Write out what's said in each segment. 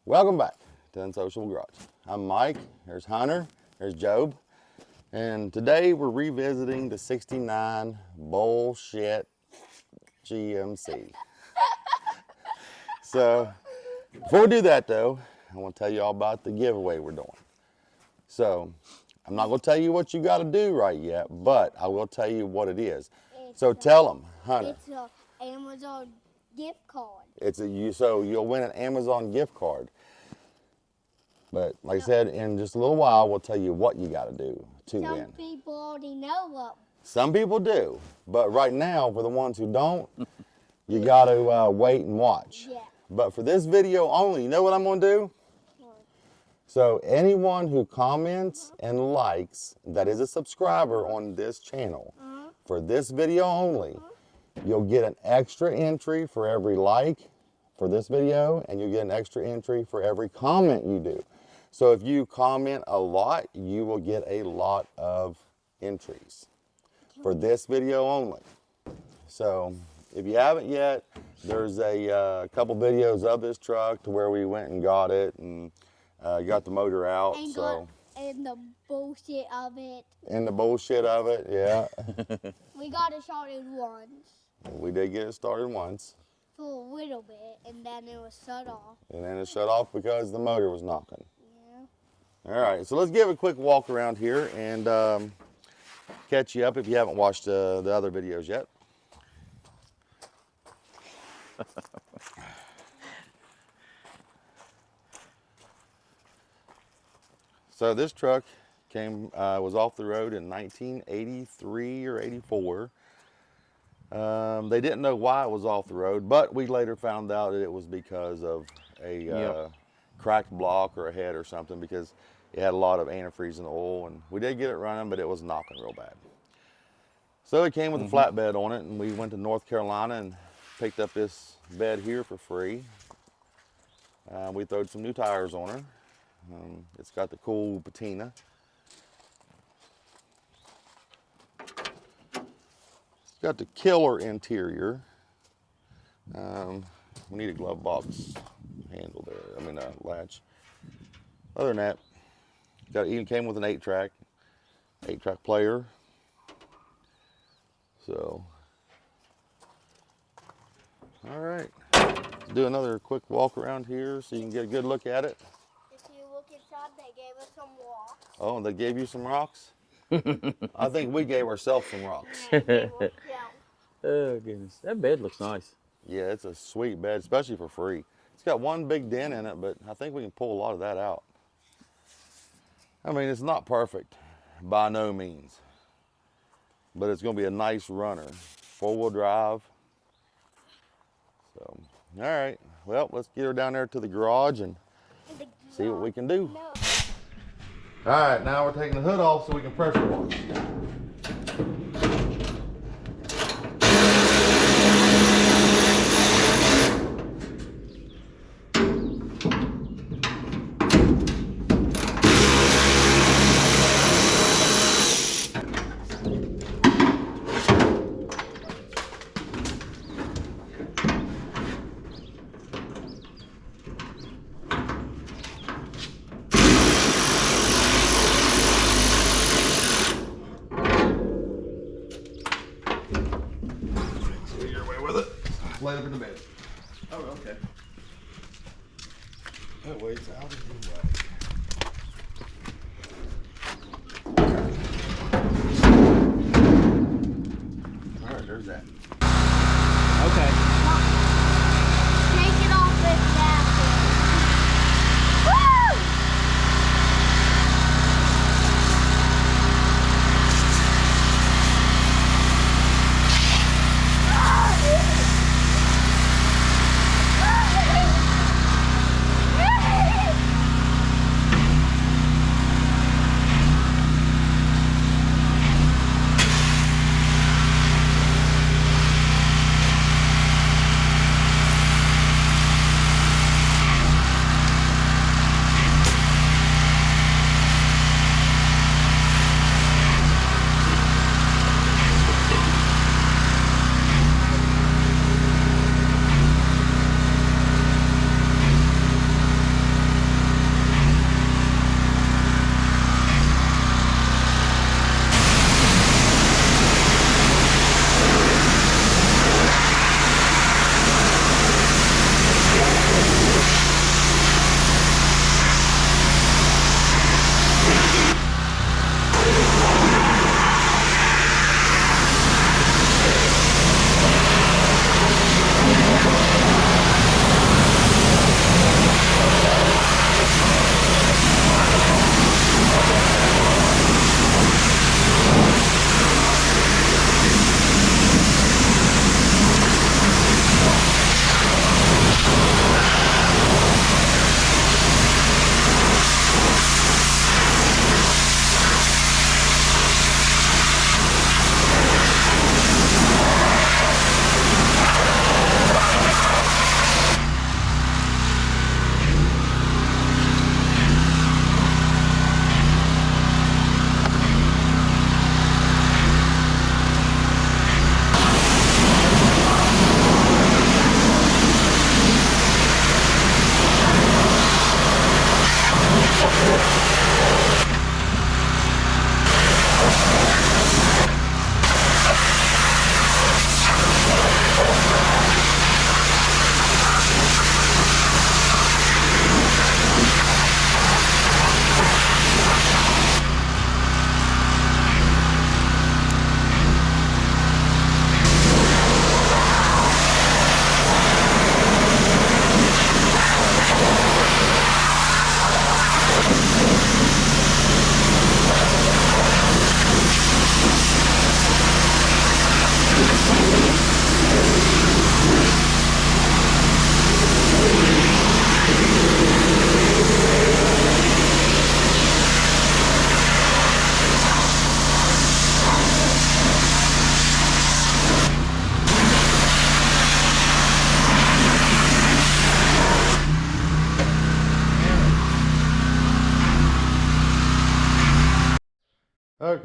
Welcome back to Unsociable Garage. I'm Mike, there's Hunter, there's Job, and today we're revisiting the 69 bullshit GMC. So, before we do that though, I want to tell you all about the giveaway we're doing. So, I'm not going to tell you what you got to do right yet, but I will tell you what it is. So tell them, Hunter. It's an Amazon gift card. So you'll win an Amazon gift card. But like I said, in just a little while, we'll tell you what you got to do to win. Some people already know what. Some people do, but right now, for the ones who don't, you got to wait and watch. Yeah. But for this video only, you know what I'm going to do? So anyone who comments and likes that is a subscriber on this channel, for this video only, you'll get an extra entry for every like for this video, and you'll get an extra entry for every comment you do. So if you comment a lot, you will get a lot of entries for this video only. So if you haven't yet, there's a couple videos of this truck to where we went and got it and got the motor out. And the bullshit of it. And the bullshit of it, yeah. We got it started once. We did get it started once. For a little bit, and then it was shut off. And then it shut off because the motor was knocking. Yeah. All right, so let's give a quick walk around here and catch you up if you haven't watched the other videos yet. So this truck was off the road in 1983 or 84. They didn't know why it was off the road, but we later found out that it was because of a cracked block or a head or something, because it had a lot of antifreeze in the oil, and we did get it running, but it was knocking real bad. So it came with a flatbed on it, and we went to North Carolina and picked up this bed here for free. We throwed some new tires on her. It's got the cool patina. It's got the killer interior. We need a glove box handle there, latch. Other than that, it even came with an 8-track player. So, all right, let's do another quick walk around here so you can get a good look at it. If you look inside, they gave us some rocks. Oh, they gave you some rocks? I think we gave ourselves some rocks. Oh, goodness. That bed looks nice. Yeah, it's a sweet bed, especially for free. It's got one big dent in it, but I think we can pull a lot of that out. I mean, it's not perfect by no means, but it's going to be a nice runner. 4-wheel drive. So, all right. Well, let's get her down there to the garage and see what we can do. No. All right, now we're taking the hood off so we can pressure wash. Lay up in the bed. Oh, okay. That way it's out of the way. All right, there's that. Okay. Take it off with that. Woo!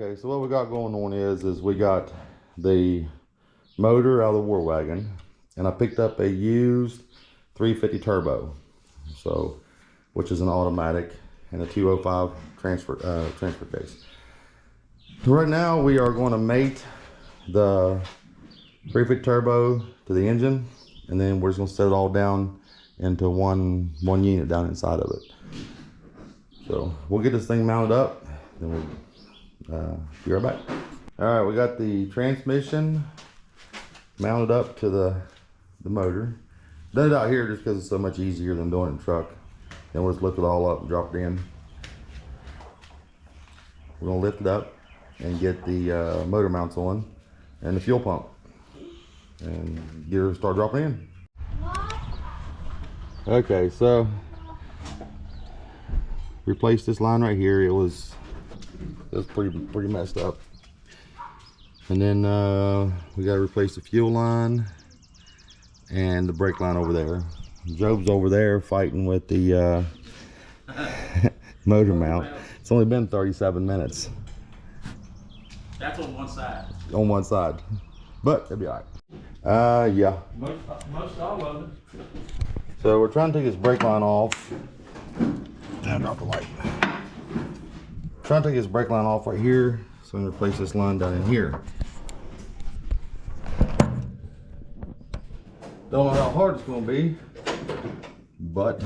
Okay, so what we got going on is we got the motor out of the war wagon, and I picked up a used 350 turbo, so which is an automatic and a 205 transfer case. So right now we are going to mate the 350 turbo to the engine, and then we're just going to set it all down into one unit down inside of it. So we'll get this thing mounted up, then we'll be right back. All right, we got the transmission mounted up to the motor. Done it out here just because it's so much easier than doing it in the truck. Then we'll just lift it all up and drop it in. We're gonna lift it up and get the motor mounts on and the fuel pump and get her to start dropping in. Okay, so replace this line right here. It was pretty messed up. And then we got to replace the fuel line and the brake line over there. Job's over there fighting with the motor mount. It's only been 37 minutes. That's on one side. On one side, but it'll be all right. Yeah. Most all of it. So we're trying to take this brake line off. Damn, drop the light. Trying to take this brake line off right here, so I'm gonna replace this line down in here. Don't know how hard it's gonna be, but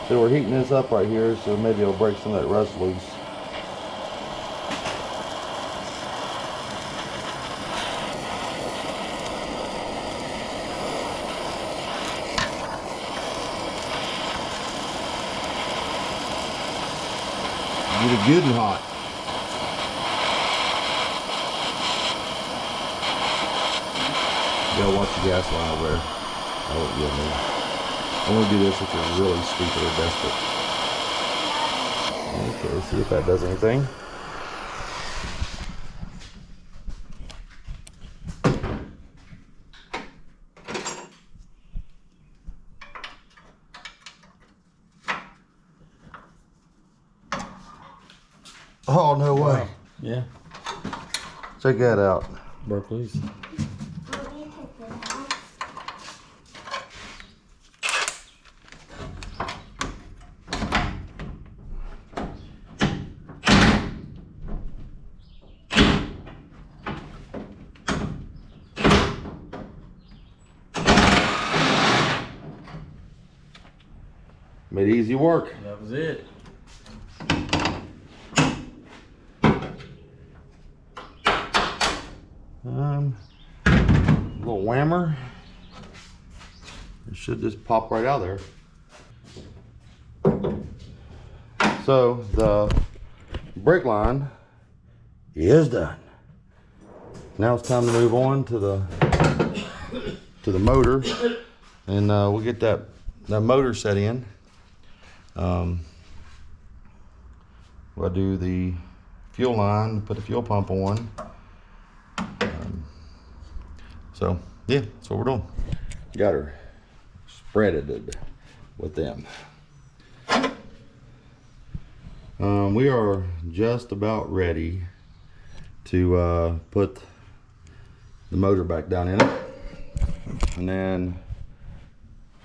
so we're heating this up right here, so maybe it'll break some of that rust loose. Get it good and hot. Yeah, watch the gas line over there. That won't get me. I'm gonna do this if you're really stupid or desperate. Okay, see if that does anything. Oh, no way. Yeah. Check that out. Bro, please. Made easy work. That was it. Little whammer. It should just pop right out of there. So the brake line is done. Now it's time to move on to the motor, and we'll get that motor set in. We'll do the fuel line, put the fuel pump on. So yeah, that's what we're doing. Got her spreaded with them. We are just about ready to put the motor back down in it, and then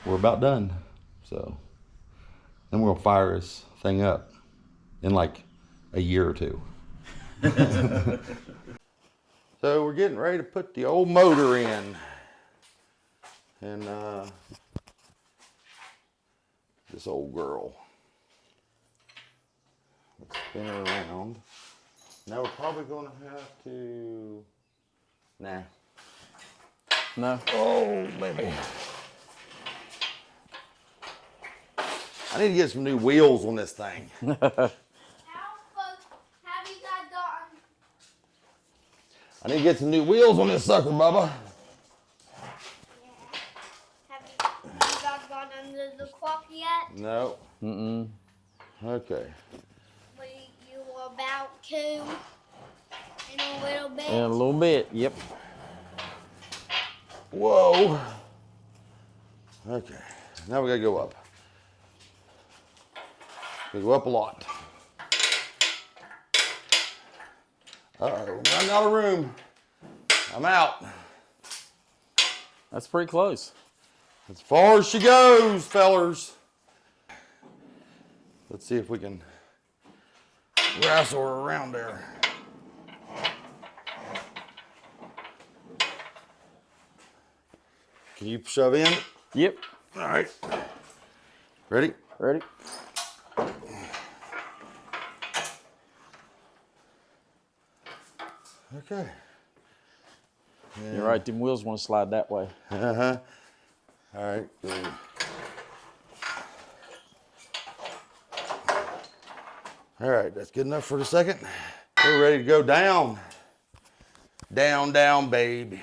we're about done. So then we're gonna fire this thing up in like a year or two. So we're getting ready to put the old motor in, and this old girl. Let's spin her around. Now we're probably gonna have to, nah. No. Oh, maybe. I need to get some new wheels on this thing. How close have you guys gotten? I need to get some new wheels on this sucker, Bubba. Yeah. Have you guys gone under the clock yet? No. Mm-mm. Okay. You were about to in a little bit. In a little bit, yep. Whoa. Okay. Now we gotta go up. We go up a lot. Uh-oh, I'm out of room. I'm out. That's pretty close. As far as she goes, fellers. Let's see if we can wrestle her around there. Can you shove in? Yep. All right. Ready? Ready? Okay. You're right. Them wheels want to slide that way. Uh-huh. All right. Good. All right, that's good enough for the second. We're ready to go down. Down, down, baby.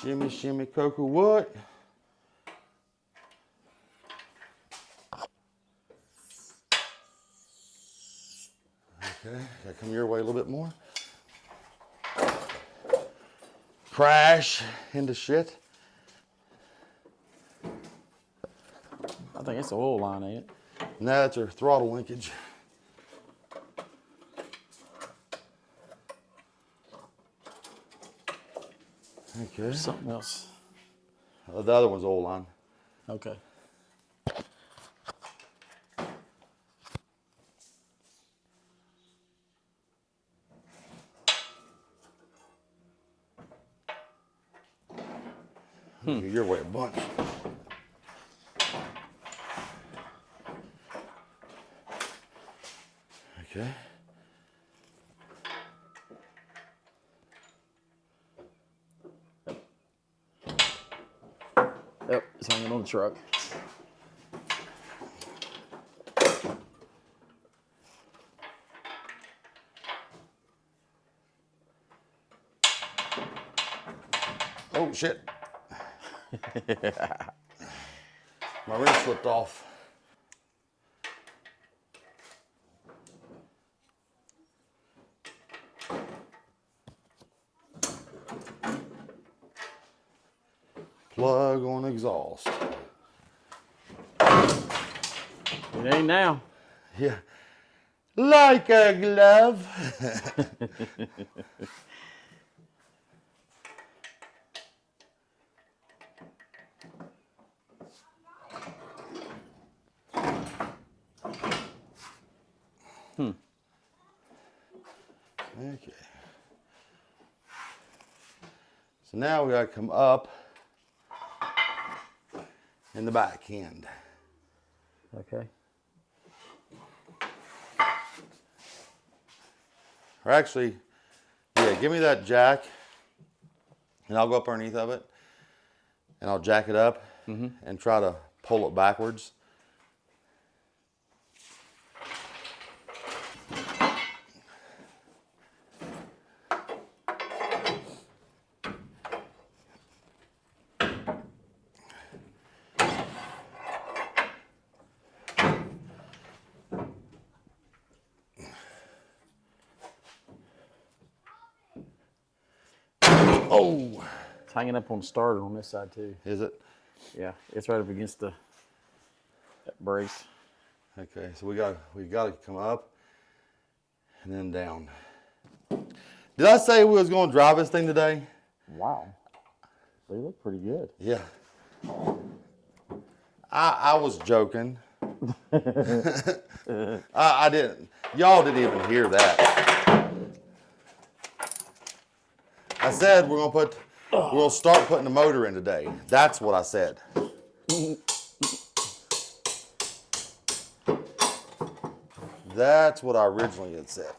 Shimmy, shimmy, cocoa, what? Okay, gotta come your way a little bit more. Crash into shit. I think it's the oil line, ain't it? No, that's our throttle linkage. Okay. Something else. The other one's oil line. Okay. Your way a bunch. Okay. Yep, it's hanging on the truck. Oh, shit. My wrist slipped off. Plug on exhaust. It ain't now. Yeah. Like a glove. Okay. So now we gotta come up in the back end. Okay. Or actually, yeah, give me that jack and I'll go up underneath of it and I'll jack it up and try to pull it backwards. Oh, It's hanging up on the starter on this side too. is it? Yeah, it's right up against that brace. Okay, so we gotta come up and then down. Did I say we was gonna drive this thing today? Wow. They look pretty good. Yeah. I was joking. I didn't. Y'all didn't even hear that. I said we're gonna start putting the motor in today. That's what I said. That's what I originally had said.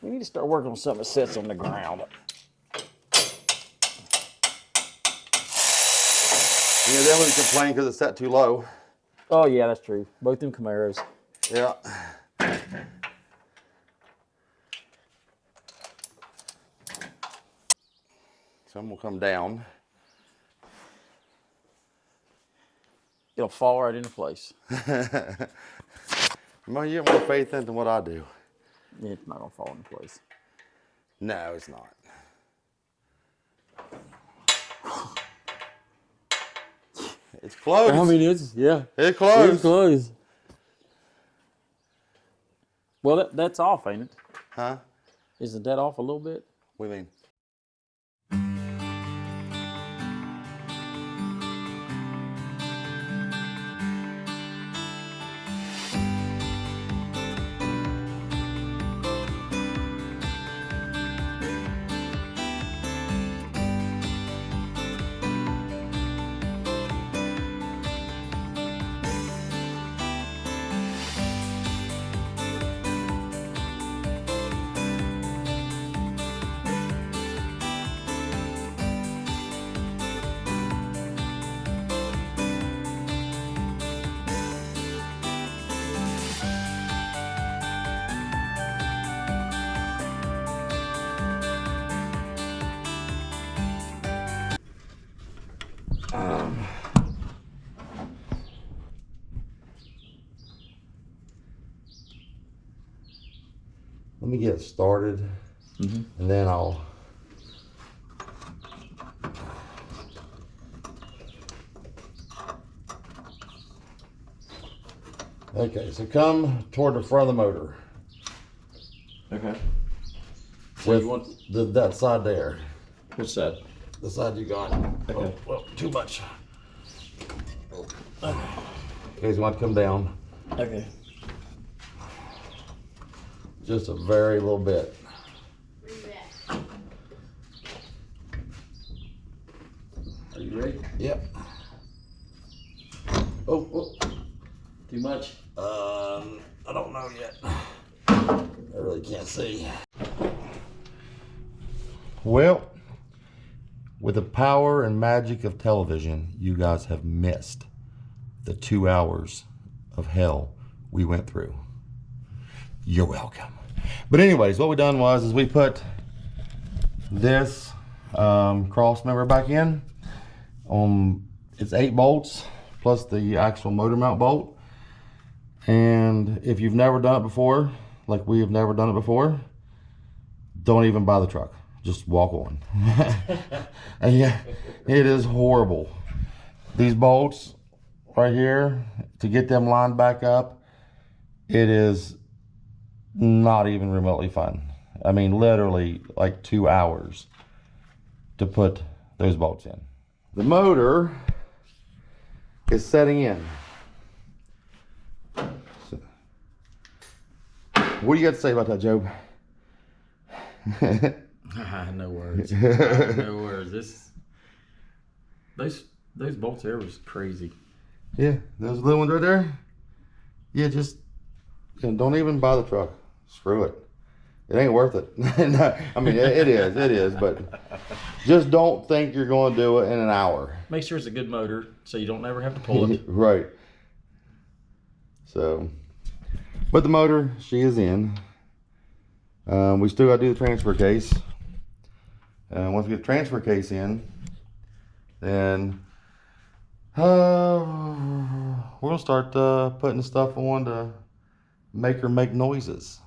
We need to start working on something that sits on the ground. Yeah, then we complain because it's set too low. Oh yeah, that's true. Both them Camaros. Yeah. So I'm gonna come down. It'll fall right into place. Well, you have more faith in it than what I do. It's not gonna fall into place. No, it's not. It's close. I mean, it's It's close. It's close. Well, that's off, ain't it? Huh? Isn't that off a little bit? What do you mean? Let me get started, and then I'll. Okay, so come toward the front of the motor. Okay. With you want that side there. which side? The side you got. Okay. Oh, well, too much. Okay, so you want to come down. Okay. Just a very little bit. Are you ready? Yep. Oh. Too much? I don't know yet. I really can't see. Well, with the power and magic of television, you guys have missed the 2 hours of hell we went through. You're welcome. But anyways, what we done was we put this cross member back in. It's 8 bolts plus the actual motor mount bolt. And if you've never done it before, like we have never done it before, don't even buy the truck. Just walk on. And yeah, it is horrible. These bolts right here, to get them lined back up, it is not even remotely fun. I mean, literally like 2 hours to put those bolts in. The motor is setting in. So, what do you got to say about that, Job? No words. No words. Those bolts there was crazy. Yeah, those little ones right there. Yeah, just don't even buy the truck. Screw it. It ain't worth it. No, I mean, it is, but just don't think you're going to do it in an hour. Make sure it's a good motor so you don't ever have to pull it. Right. So, but the motor, she is in. We still got to do the transfer case. Once we get the transfer case in, then we'll start putting stuff on to make her make noises.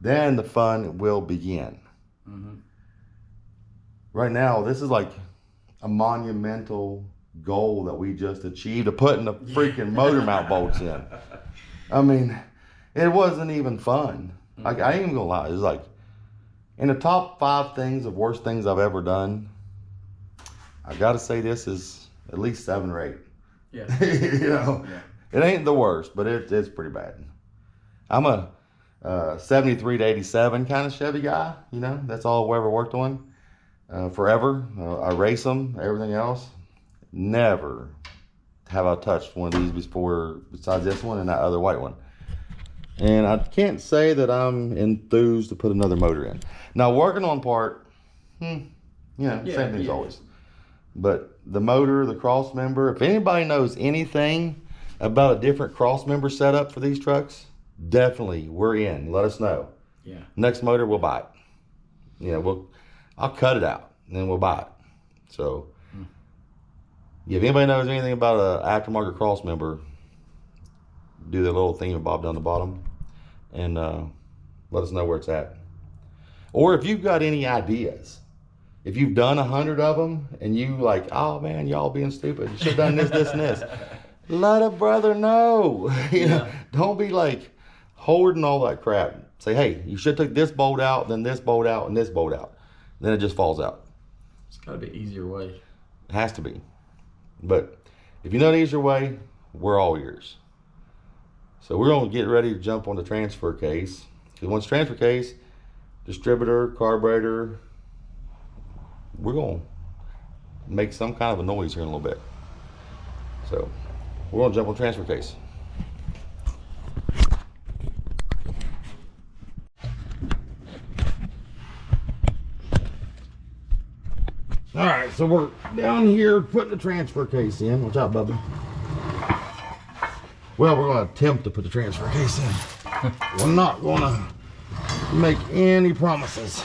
Then the fun will begin. Right now, this is like a monumental goal that we just achieved of putting the freaking motor mount bolts in. I mean, it wasn't even fun. I ain't even gonna lie. It was like in the top 5 things of worst things I've ever done. I gotta say this is at least 7 or 8. Yeah. You know, It ain't the worst, but it's pretty bad. I'm a 73 to 87 kind of Chevy guy. You know, that's all I ever worked on forever. I race them, everything else. Never have I touched one of these before, besides this one and that other white one. And I can't say that I'm enthused to put another motor in. Now, working on part, same thing as always. But the motor, the cross member, if anybody knows anything about a different cross member setup for these trucks, definitely we're in. Let us know. Yeah. Next motor, we'll buy it. I'll cut it out and then we'll buy it. So, if anybody knows anything about an aftermarket cross member, do the little thing bob down the bottom and let us know where it's at. Or if you've got any ideas, if you've done 100 of them and you like, oh man, y'all being stupid, you should have done this, this, and this. Let a brother know. You know, don't be like holding all that crap. Say, hey, you should have took this bolt out, then this bolt out, and this bolt out. Then it just falls out. It's got to be an easier way. It has to be. But if you know an easier way, we're all ears. So we're going to get ready to jump on the transfer case. Because once transfer case, distributor, carburetor, we're going to make some kind of a noise here in a little bit. So we're going to jump on transfer case. All right, so we're down here putting the transfer case in. Watch out, Bubba. Well, we're going to attempt to put the transfer case in. We're not going to make any promises.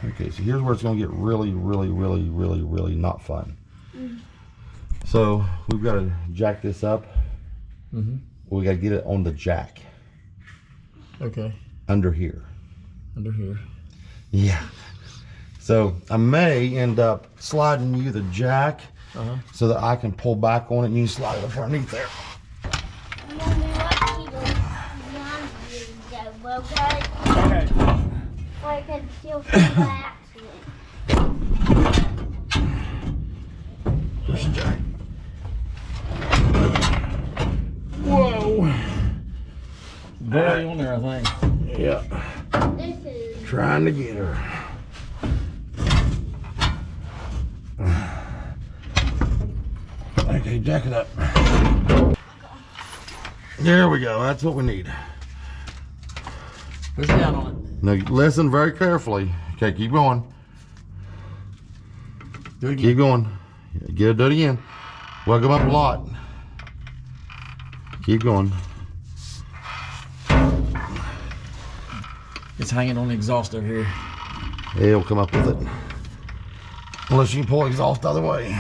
Okay, so here's where it's going to get really not fun. So we've got to jack this up. We got to get it on the jack. Okay. Under here. Under here. Yeah. So I may end up sliding you the jack so that I can pull back on it and you slide it up underneath there. Okay. I can still feel the accident. Push the jack. Whoa. Barely on there, I think. Yeah. This is Trying to get her. Okay, jack it up. There we go. That's what we need. Push down on it. Now listen very carefully. Okay, keep going. Do it again. Keep going. Get it, do it again. Welcome up a lot. Keep going. It's hanging on the exhaust over here. It'll come up with it. Unless you can pull the exhaust the other way.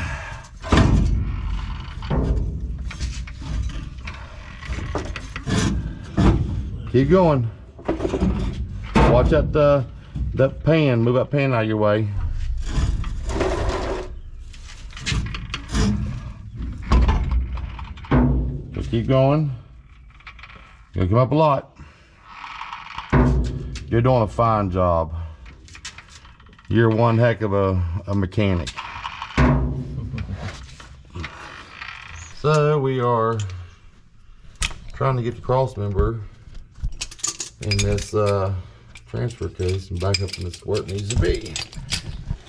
Keep going. Watch that pan. Move that pan out of your way. Just keep going. You'll come up a lot. You're doing a fine job. You're one heck of a mechanic. So we are trying to get the cross member in this transfer case and back up in this where it needs to be.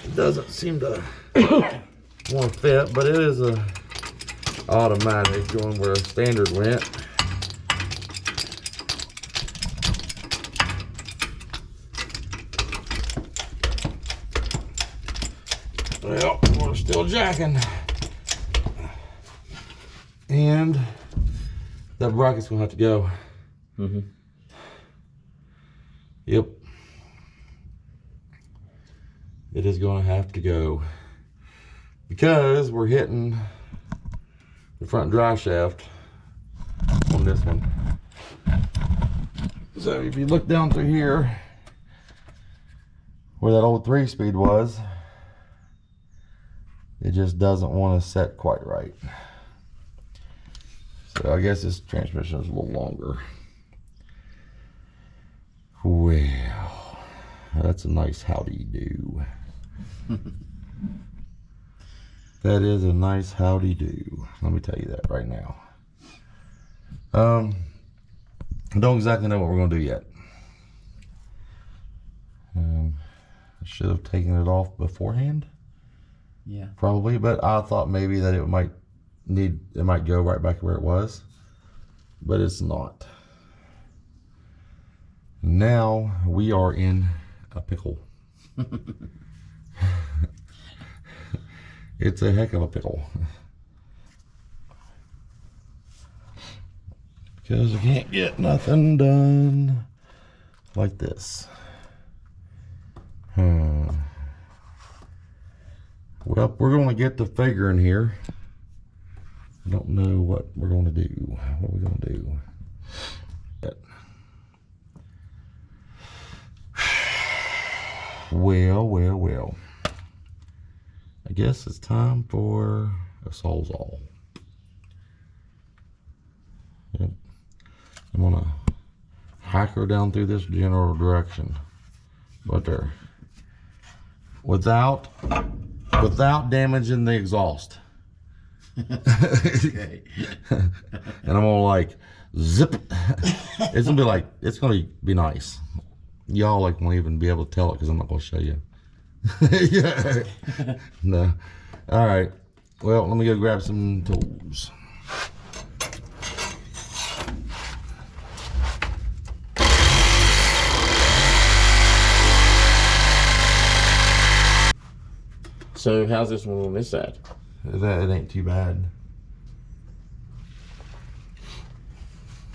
It doesn't seem to want to fit, but it is a automatic going where standard went. Well, we're still jacking. And that bracket's gonna have to go. Yep. It is gonna have to go. Because we're hitting the front drive shaft on this one. So if you look down through here, where that old 3-speed was, it just doesn't want to set quite right. So I guess this transmission is a little longer. Well, that's a nice howdy-do. That is a nice howdy-do. Let me tell you that right now. I don't exactly know what we're going to do yet. I should have taken it off beforehand. Yeah. Probably, but I thought maybe that it might go right back where it was, but it's not. Now we are in a pickle. It's a heck of a pickle. Because I can't get nothing done like this. Well, we're going to get the figure in here. I don't know what we're going to do. What are we going to do? Well. I guess it's time for a Sawzall. I'm gonna hack her down through this general direction. Right there. Without damaging the exhaust. Okay. And I'm gonna like zip. It's gonna be nice. Y'all like won't even be able to tell it because I'm not gonna show you. Yeah. No. All right. Well, let me go grab some tools. So how's this one on this side? It ain't too bad.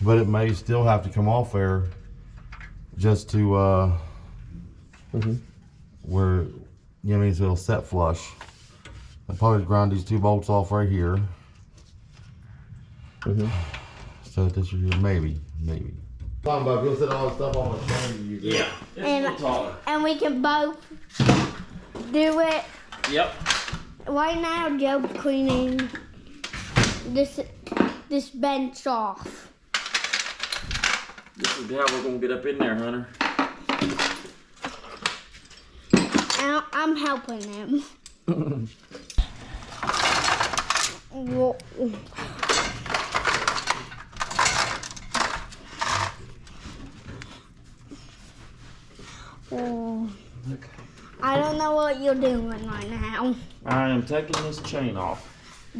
But it may still have to come off there just to where, you know what I mean, so it'll set flush. I'll probably grind these two bolts off right here. So this is maybe. Come on, Bob, you'll set all the stuff on the train. Yeah. It's a little taller. And we can both do it. Yep. Right now, Job's cleaning this bench off. This is how we're gonna get up in there, Hunter. And I'm helping him. Whoa. Oh. Okay. I don't know what you're doing right now. I am taking this chain off.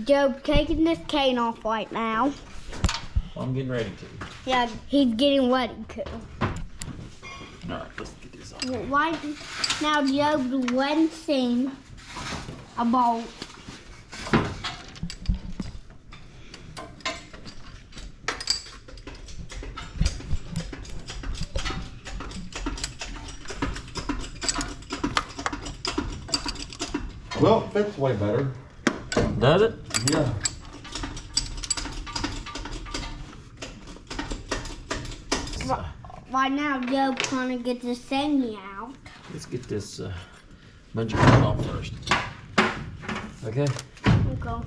Job's taking this cane off right now. I'm getting ready to. Yeah, he's getting ready to. Alright, let's get this off. Right now, Job's wrenching a bolt. Well, it fits way better. Does it? Yeah. Right now, Job's trying to get this thingy out. Let's get this bunch of cord off first. Okay. Okay.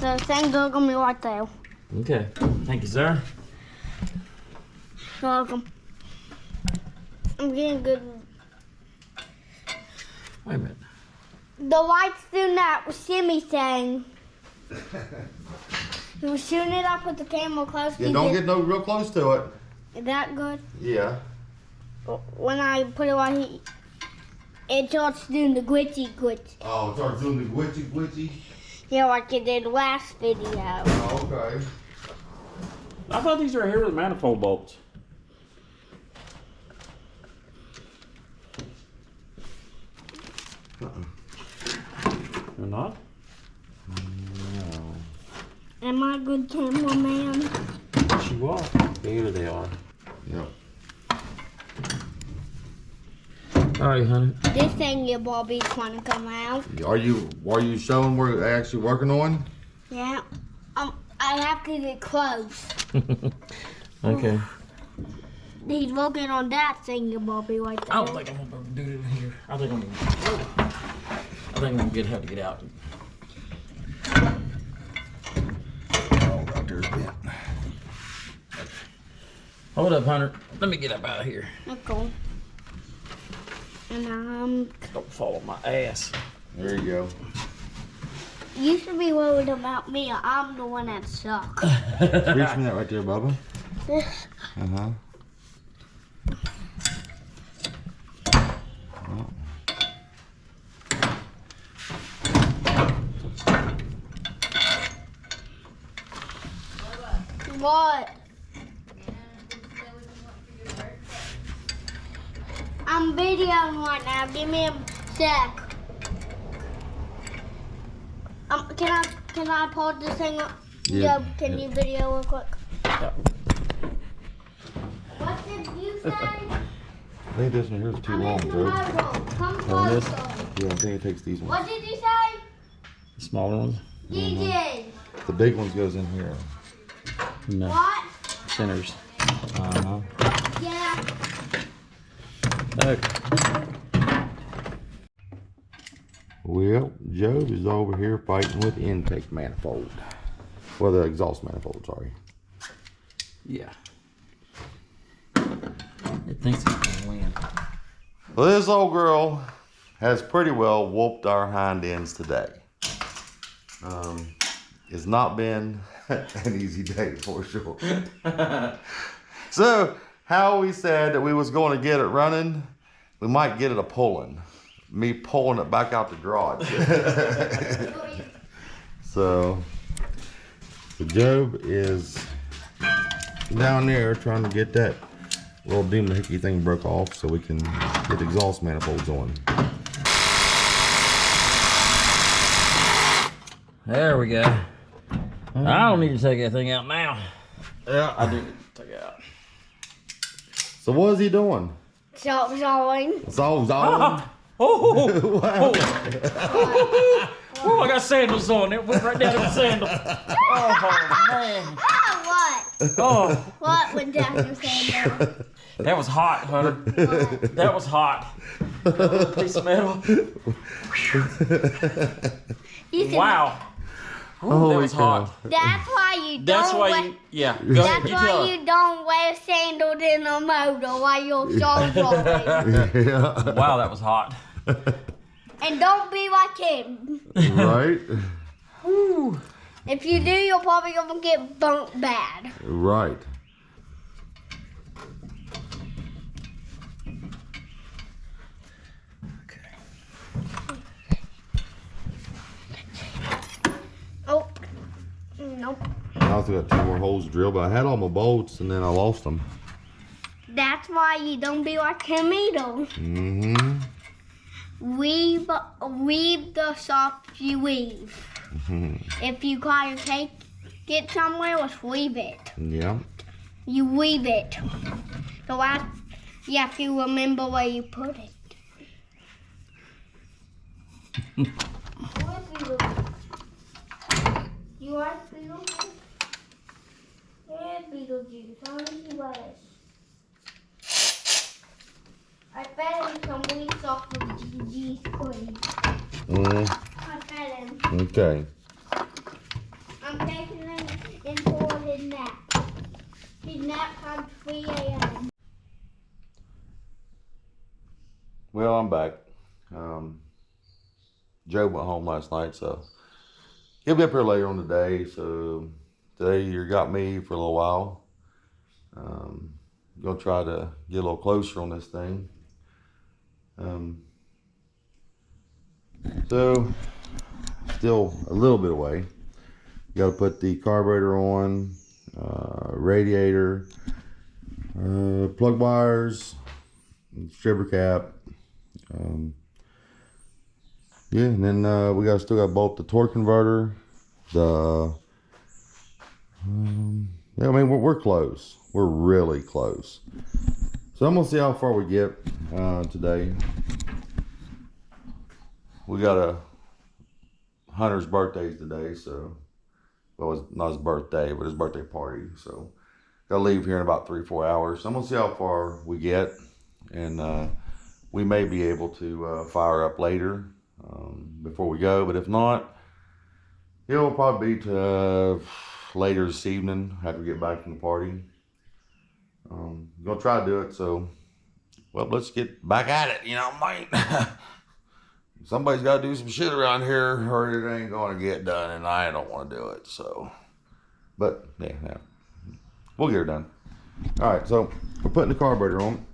The thing's gonna be right there. Okay. Thank you, sir. You're welcome. I'm getting good. Wait a minute. The light's doing that shimmy thing. You were shooting it up with the camera close. Yeah, don't get no real close to it. Is that good? Yeah. When I put it on heat, it starts doing the glitchy. Oh, it starts doing the glitchy. Yeah, like it did last video. Oh, okay. I thought these were here with manifold bolts. They're not? No. Am I a good cameraman? Yes, you are. Here they are. Yep. All right, honey. This thing your Bobby's trying to come out. Are you showing where you're actually working on? Yeah. I have to get close. Okay. He's working on that thing your Bobby right there. I don't think I'm gonna be able to do it here. I think I'm gonna have to get out. Oh, right there's bent. Hold up, Hunter. Let me get up out of here. Okay. And Don't fall on my ass. There you go. you should be worried about me. I'm the one that sucks. Reach me that right there, Bubba. This. Uh-huh. What? I'm videoing right now. Give me a sec. Can I pause this thing up? Yeah. Joe, can you video real quick? Yeah. What did you say? I think this one here is too long, I'm in Joe. my room. Come Oh, this? closer. Yeah, I think it takes these ones. What did you say? The smaller ones? DJ. The big ones goes in here. No. What? Centers. Uh-huh. Yeah. Okay. Well, Job is over here fighting with intake manifold. Well, the exhaust manifold, sorry. Yeah. It thinks it can win. Well, this old girl has pretty well whooped our hind ends today. It's not been an easy day for sure. So, how we said that we was going to get it running, we might get it a pulling. Me pulling it back out the garage. So Job is down there trying to get that little doohickey thing broke off so we can get the exhaust manifolds on. There we go. I don't need to take that thing out now. Yeah. I do need to take it out. So what is he doing? Sawing. It's all on. Oh, oh, I got sandals on. It went right down to the sandals. Oh, man. Oh, what? Oh, What went down your sandal? that was hot, Hunter. That was hot. Piece of metal. You can, Wow. Ooh, that was hot. That's why you don't That's why wear, you, yeah. Go ahead, that's you tell why her. you don't wear sandals in a motor while you're sawing. Yeah. Wow, that was hot. And don't be like him. Right? If you do, you're probably gonna get burnt bad. Right. Oh, nope. I also got 2 more holes to drill, but I had all my bolts and then I lost them. That's why you don't be like him either. Mm-hmm. Weave the soft you weave. If you got your cake, get somewhere, let's weave it. Yeah. You weave it. So you have to remember where you put it. You like Beetlejuice? Here's Beetlejuice. How many was? I fed him some weeks off of GG's screen. I fed him. Okay. I'm taking him in for his nap. His nap time 3 a.m. Well, I'm back. Joe went home last night, so he'll be up here later on today. So today you got me for a little while. Gonna try to get a little closer on this thing. So still a little bit away. Got to put the carburetor on, radiator, plug wires, stripper cap. Yeah, and then we still got to bolt the torque converter. Yeah, I mean we're close. We're really close. So I'm gonna see how far we get today. We got a Hunter's birthday today, so well, it's not his birthday, but his birthday party. So gotta leave here in about 3-4 hours. So I'm gonna see how far we get, and we may be able to fire up later before we go. But if not, it'll probably be to later this evening after we get back from the party. Gonna try to do it. So, well, let's get back at it. You know what I mean? Somebody's got to do some shit around here, or it ain't gonna get done, and I don't want to do it. So, but yeah, we'll get it done. All right, so we're putting the carburetor on,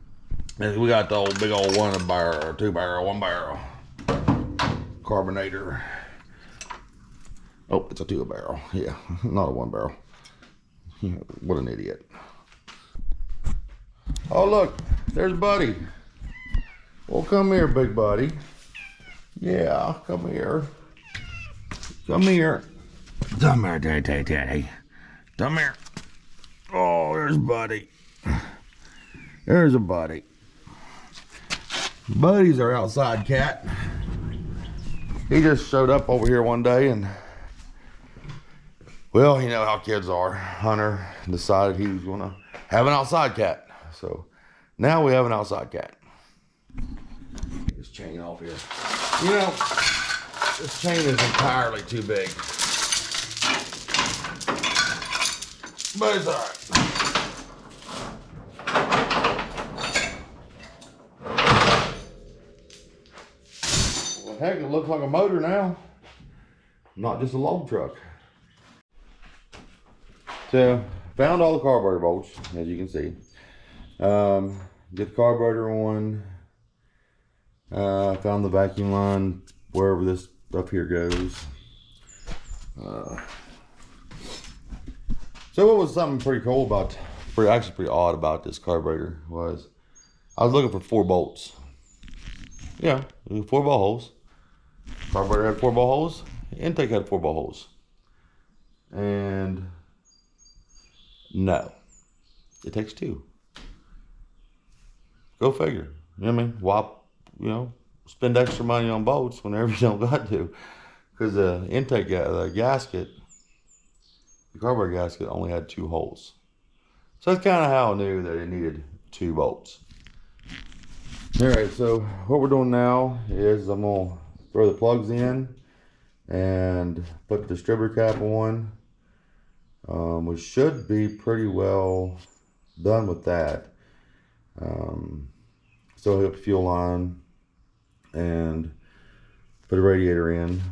and we got the old big old 1 barrel, 2 barrel, 1 barrel carbonator. Oh, it's a 2 barrel. Yeah, not a 1 barrel. What an idiot. Oh, look, there's Buddy. Well, come here, big buddy. Yeah, come here. Come here. Come here, Daddy. Come here. Oh, there's Buddy. There's a Buddy. Buddy's our outside cat. He just showed up over here one day and, well, you know how kids are. Hunter decided he was gonna have an outside cat. So now we have an outside cat. Get this chain off here. You know, This chain is entirely too big. But it's alright. Well, heck, it looks like a motor now. Not just a log truck. So, found all the carburetor bolts, as you can see. Get the carburetor on. Found the vacuum line wherever this up here goes. So what was something pretty cool about, actually pretty odd about this carburetor was, I was looking for 4 bolts. Yeah, 4 ball holes. Carburetor had 4 ball holes. Intake had 4 ball holes. And no, it takes 2. Go figure. You know what I mean? Why, you know, spend extra money on bolts whenever you don't got to. Because the intake, the gasket, the carburetor gasket only had 2 holes. So that's kind of how I knew that it needed 2 bolts. Alright, so what we're doing now is I'm going to throw the plugs in and put the distributor cap on. We should be pretty well done with that. Still hook the fuel line and put a radiator in.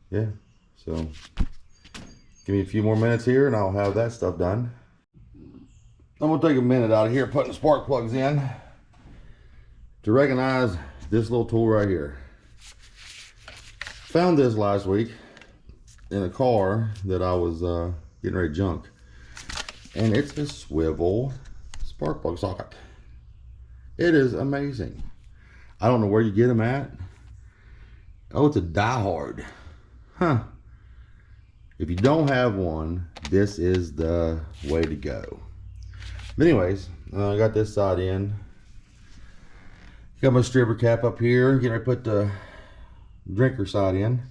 Yeah, so give me a few more minutes here and I'll have that stuff done. I'm gonna take a minute out of here putting the spark plugs in to recognize this little tool right here. Found this last week in a car that I was getting ready to junk, and it's a swivel spark plug socket. It is amazing. I don't know where you get them at. Oh, it's a Die-Hard. Huh. If you don't have one, this is the way to go. But anyways, I got this side in. Got my stripper cap up here. Getting ready to put the drinker side in.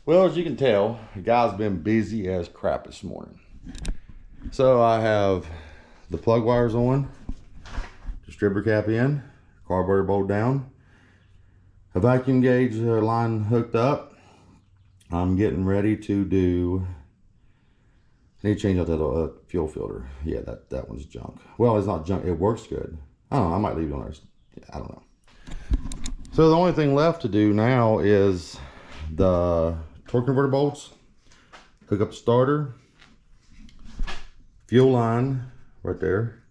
Well, as you can tell, the guy's been busy as crap this morning. So I have the plug wires on, distributor cap in, carburetor bolt down, a vacuum gauge line hooked up. I'm getting ready to do, I need to change out that fuel filter. Yeah, that one's junk. Well, it's not junk, it works good. I don't know, I might leave it on there. I don't know. So the only thing left to do now is the torque converter bolts, hook up the starter, fuel line right there,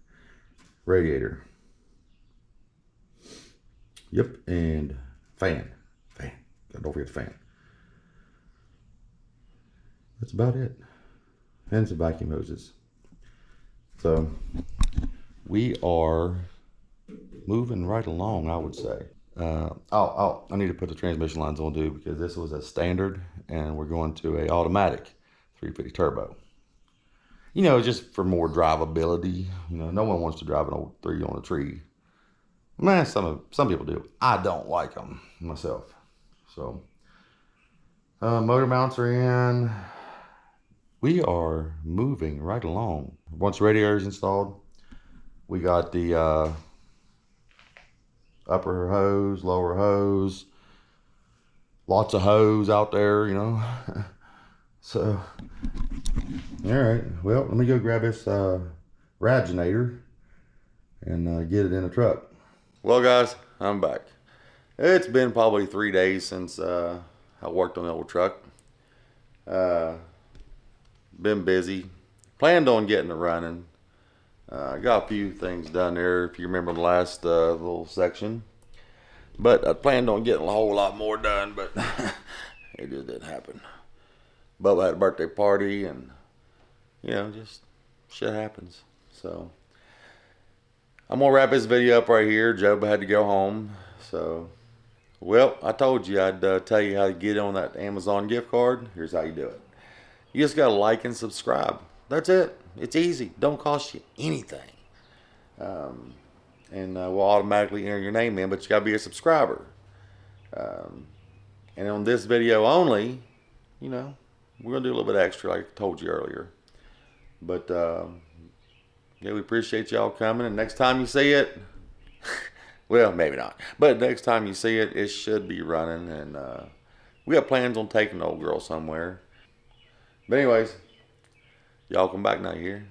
radiator. Yep, and fan. Don't forget the fan. That's about it. And some vacuum hoses. So we are moving right along, I would say. I need to put the transmission lines on too, because this was a standard and we're going to a automatic 350 turbo. You know, just for more drivability. You know, no one wants to drive an old 3 on a tree. Man, some people do. I don't like them myself. So motor mounts are in. We are moving right along. Once the radiator is installed, we got the upper hose, lower hose, lots of hose out there, you know. So, all right, well, let me go grab this raginator and get it in the truck. Well, guys, I'm back. It's been probably 3 days since I worked on the old truck. Been busy. Planned on getting it running. Got a few things done there, if you remember the last little section. But I planned on getting a whole lot more done, but it just didn't happen. Bubba had a birthday party, and, you know, just shit happens. So I'm going to wrap this video up right here. Job had to go home. So, well, I told you I'd tell you how to get on that Amazon gift card. Here's how you do it. You just got to like and subscribe. That's it. It's easy. Don't cost you anything. And we'll automatically enter your name in, but you got to be a subscriber. And on this video only, you know, we're going to do a little bit extra like I told you earlier. But, yeah, we appreciate y'all coming. And next time you see it, Well, maybe not. But next time you see it, it should be running. And we have plans on taking the old girl somewhere. But anyways, y'all come back now, you hear?